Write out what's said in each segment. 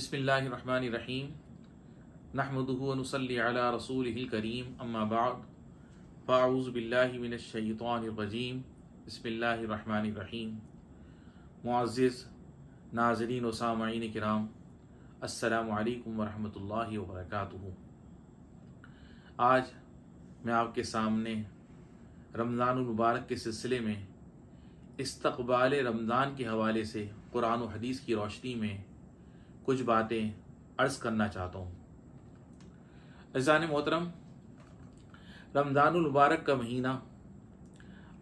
بسم اللہ الرحمن الرحیم نحمدہ ونصلی علی رسولہ الکریم اما بعد فاعوذ باللہ من الشیطان الرجیم بسم اللہ الرحمن الرحیم۔ معزز ناظرین و سامعین کرام، السلام علیکم ورحمۃ اللہ وبرکاتہ۔ آج میں آپ کے سامنے رمضان المبارک کے سلسلے میں استقبال رمضان کے حوالے سے قرآن و حدیث کی روشنی میں کچھ باتیں عرض کرنا چاہتا ہوں۔ عزیزان محترم، رمضان المبارک کا مہینہ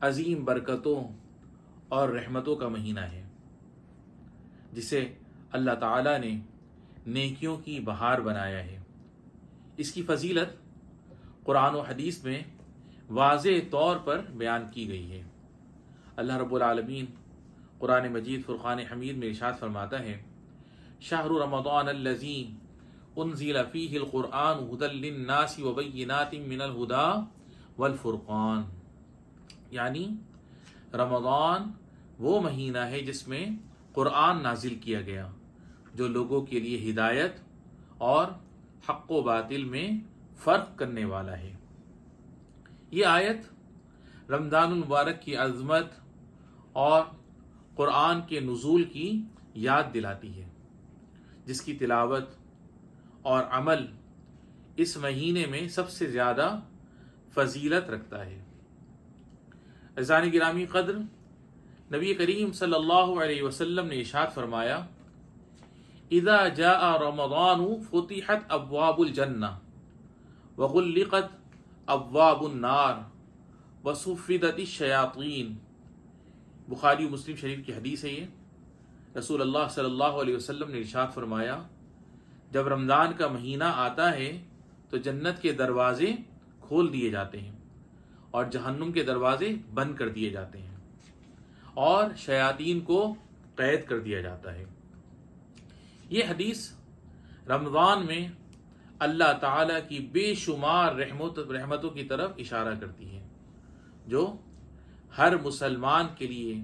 عظیم برکتوں اور رحمتوں کا مہینہ ہے، جسے اللہ تعالیٰ نے نیکیوں کی بہار بنایا ہے۔ اس کی فضیلت قرآن و حدیث میں واضح طور پر بیان کی گئی ہے۔ اللہ رب العالمین قرآن مجید فرقان حمید میں ارشاد فرماتا ہے: شہر رمضان الذی انزل فیہ القرآن ھدی للناس وبینات من الھدی والفرقان، یعنی رمضان وہ مہینہ ہے جس میں قرآن نازل کیا گیا، جو لوگوں کے لیے ہدایت اور حق و باطل میں فرق کرنے والا ہے۔ یہ آیت رمضان المبارک کی عظمت اور قرآن کے نزول کی یاد دلاتی ہے، جس کی تلاوت اور عمل اس مہینے میں سب سے زیادہ فضیلت رکھتا ہے۔ عزیزان گرامی قدر، نبی کریم صلی اللہ علیہ وسلم نے ارشاد فرمایا: اذا جاء رمضان فتحت ابواب الجنہ وغلقت ابواب النار وصفدت الشیاطین۔ بخاری و مسلم شریف کی حدیث ہے۔ یہ رسول اللہ صلی اللہ علیہ وسلم نے ارشاد فرمایا، جب رمضان کا مہینہ آتا ہے تو جنت کے دروازے کھول دیے جاتے ہیں اور جہنم کے دروازے بند کر دیے جاتے ہیں اور شیاطین کو قید کر دیا جاتا ہے۔ یہ حدیث رمضان میں اللہ تعالیٰ کی بے شمار رحمتوں کی طرف اشارہ کرتی ہے، جو ہر مسلمان کے لیے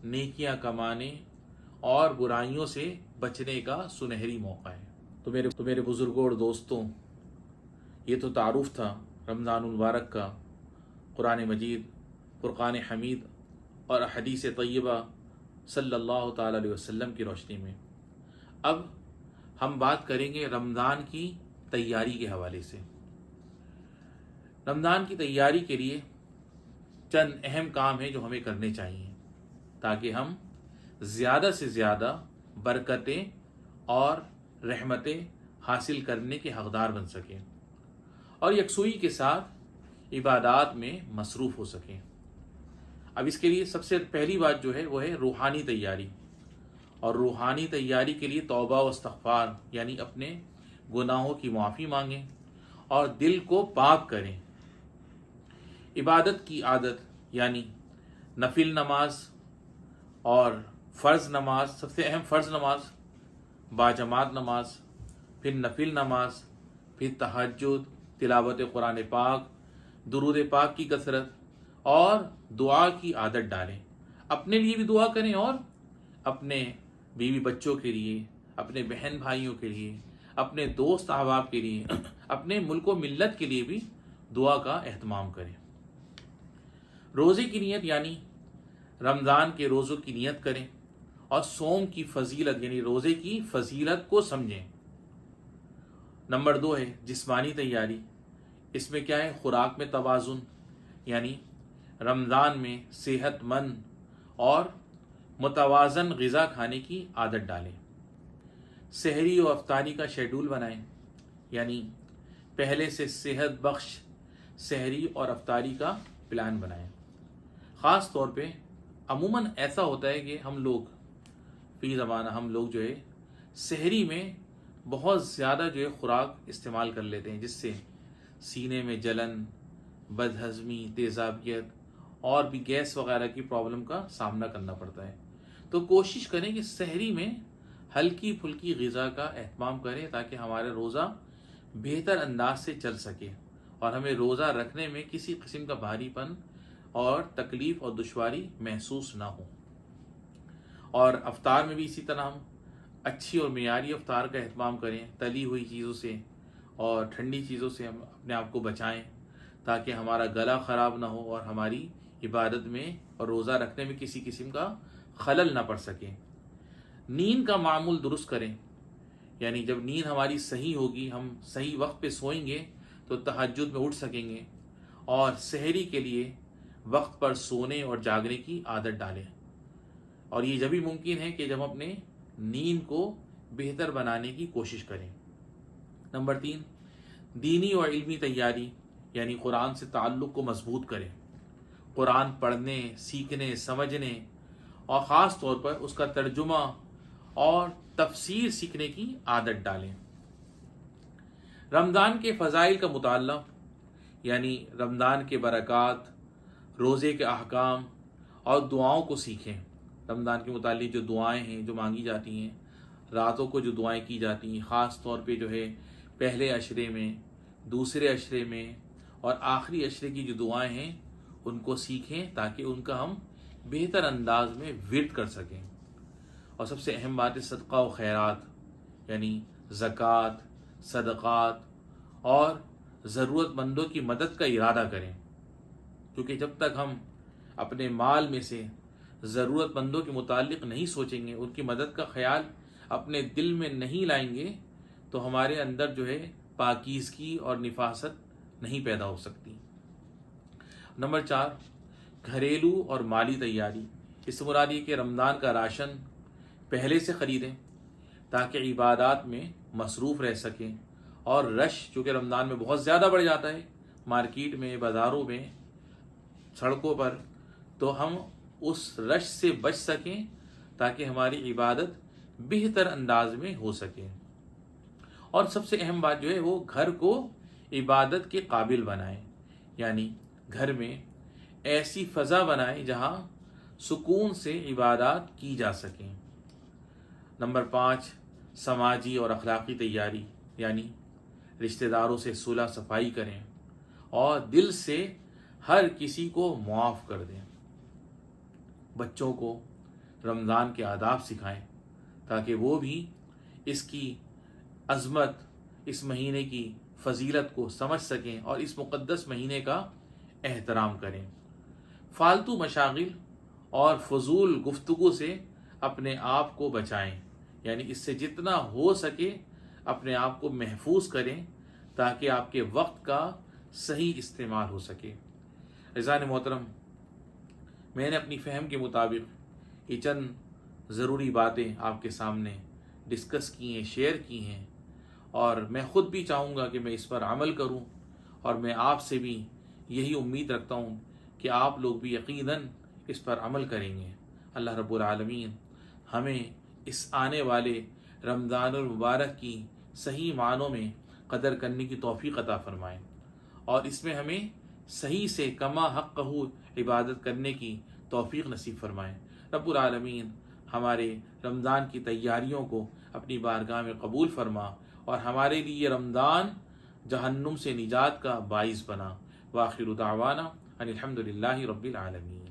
نیکیاں کمانے اور برائیوں سے بچنے کا سنہری موقع ہے۔ تو میرے بزرگوں اور دوستوں، یہ تو تعارف تھا رمضان المبارک کا قرآن مجید، فرقان حمید اور حدیث طیبہ صلی اللہ تعالیٰ علیہ وسلم کی روشنی میں۔ اب ہم بات کریں گے رمضان کی تیاری کے حوالے سے۔ رمضان کی تیاری کے لیے چند اہم کام ہیں جو ہمیں کرنے چاہیے تاکہ ہم زیادہ سے زیادہ برکتیں اور رحمتیں حاصل کرنے کے حقدار بن سکیں اور یکسوئی کے ساتھ عبادات میں مصروف ہو سکیں۔ اب اس کے لیے سب سے پہلی بات جو ہے وہ ہے روحانی تیاری، اور روحانی تیاری کے لیے توبہ و استغفار، یعنی اپنے گناہوں کی معافی مانگیں اور دل کو پاک کریں۔ عبادت کی عادت، یعنی نفل نماز اور فرض نماز، سب سے اہم فرض نماز، باجماعت نماز، پھر نفل نماز، پھر تہجد، تلاوت قرآن پاک، درود پاک کی کثرت اور دعا کی عادت ڈالیں۔ اپنے لیے بھی دعا کریں اور اپنے بیوی بچوں کے لیے، اپنے بہن بھائیوں کے لیے، اپنے دوست احباب کے لیے، اپنے ملک و ملت کے لیے بھی دعا کا اہتمام کریں۔ روزے کی نیت، یعنی رمضان کے روزوں کی نیت کریں اور صوم کی فضیلت، یعنی روزے کی فضیلت کو سمجھیں۔ نمبر 2 ہے جسمانی تیاری۔ اس میں کیا ہے؟ خوراک میں توازن، یعنی رمضان میں صحت مند اور متوازن غذا کھانے کی عادت ڈالیں۔ سحری و افطاری کا شیڈول بنائیں، یعنی پہلے سے صحت بخش سحری اور افطاری کا پلان بنائیں۔ خاص طور پہ عموماً ایسا ہوتا ہے کہ ہم لوگ فی زمانہ جو ہے سحری میں بہت زیادہ جو ہے خوراک استعمال کر لیتے ہیں، جس سے سینے میں جلن، بدہضمی، تیزابیت اور بھی گیس وغیرہ کی پرابلم کا سامنا کرنا پڑتا ہے۔ تو کوشش کریں کہ سحری میں ہلکی پھلکی غذا کا اہتمام کریں تاکہ ہمارا روزہ بہتر انداز سے چل سکے اور ہمیں روزہ رکھنے میں کسی قسم کا بھاری پن اور تکلیف اور دشواری محسوس نہ ہو۔ اور افطار میں بھی اسی طرح ہم اچھی اور معیاری افطار کا اہتمام کریں، تلی ہوئی چیزوں سے اور ٹھنڈی چیزوں سے ہم اپنے آپ کو بچائیں تاکہ ہمارا گلا خراب نہ ہو اور ہماری عبادت میں اور روزہ رکھنے میں کسی قسم کا خلل نہ پڑ سکے۔ نیند کا معمول درست کریں، یعنی جب نیند ہماری صحیح ہوگی، ہم صحیح وقت پہ سوئیں گے تو تہجد میں اٹھ سکیں گے، اور سحری کے لیے وقت پر سونے اور جاگنے کی عادت ڈالیں، اور یہ جبھی ممکن ہے کہ جب ہم اپنے نیند کو بہتر بنانے کی کوشش کریں۔ نمبر 3، دینی اور علمی تیاری، یعنی قرآن سے تعلق کو مضبوط کریں۔ قرآن پڑھنے، سیکھنے، سمجھنے اور خاص طور پر اس کا ترجمہ اور تفسیر سیکھنے کی عادت ڈالیں۔ رمضان کے فضائل کا مطالعہ، یعنی رمضان کے برکات، روزے کے احکام اور دعاؤں کو سیکھیں۔ رمضان کے متعلق جو دعائیں ہیں جو مانگی جاتی ہیں، راتوں کو جو دعائیں کی جاتی ہیں، خاص طور پہ جو ہے پہلے عشرے میں، دوسرے عشرے میں اور آخری عشرے کی جو دعائیں ہیں ان کو سیکھیں تاکہ ان کا ہم بہتر انداز میں ورد کر سکیں۔ اور سب سے اہم بات ہے صدقہ و خیرات، یعنی زکوٰۃ، صدقات اور ضرورت مندوں کی مدد کا ارادہ کریں، کیونکہ جب تک ہم اپنے مال میں سے ضرورت مندوں کے متعلق نہیں سوچیں گے، ان کی مدد کا خیال اپنے دل میں نہیں لائیں گے، تو ہمارے اندر جو ہے پاکیزگی اور نفاست نہیں پیدا ہو سکتی۔ نمبر 4، گھریلو اور مالی تیاری۔ اس سے مراد یہ کہ رمضان کا راشن پہلے سے خریدیں تاکہ عبادات میں مصروف رہ سکیں، اور رش چونکہ رمضان میں بہت زیادہ بڑھ جاتا ہے مارکیٹ میں، بازاروں میں، سڑکوں پر، تو ہم اس رش سے بچ سکیں تاکہ ہماری عبادت بہتر انداز میں ہو سکے۔ اور سب سے اہم بات جو ہے وہ گھر کو عبادت کے قابل بنائیں، یعنی گھر میں ایسی فضا بنائیں جہاں سکون سے عبادات کی جا سکیں۔ نمبر 5، سماجی اور اخلاقی تیاری، یعنی رشتہ داروں سے صلح صفائی کریں اور دل سے ہر کسی کو معاف کر دیں۔ بچوں کو رمضان کے آداب سکھائیں تاکہ وہ بھی اس کی عظمت، اس مہینے کی فضیلت کو سمجھ سکیں اور اس مقدس مہینے کا احترام کریں۔ فالتو مشاغل اور فضول گفتگو سے اپنے آپ کو بچائیں، یعنی اس سے جتنا ہو سکے اپنے آپ کو محفوظ کریں تاکہ آپ کے وقت کا صحیح استعمال ہو سکے۔ عزیزان محترم، میں نے اپنی فہم کے مطابق یہ چند ضروری باتیں آپ کے سامنے ڈسکس کی ہیں، شیئر کی ہیں، اور میں خود بھی چاہوں گا کہ میں اس پر عمل کروں، اور میں آپ سے بھی یہی امید رکھتا ہوں کہ آپ لوگ بھی یقیناً اس پر عمل کریں گے۔ اللہ رب العالمین ہمیں اس آنے والے رمضان المبارک کی صحیح معنوں میں قدر کرنے کی توفیق عطا فرمائیں، اور اس میں ہمیں صحیح سے کما حقہ عبادت کرنے کی توفیق نصیب فرمائیں۔ رب العالمین ہمارے رمضان کی تیاریوں کو اپنی بارگاہ میں قبول فرما، اور ہمارے لیے رمضان جہنم سے نجات کا باعث بنا۔ وآخر دعوانا ان الحمد للہ رب العالمین۔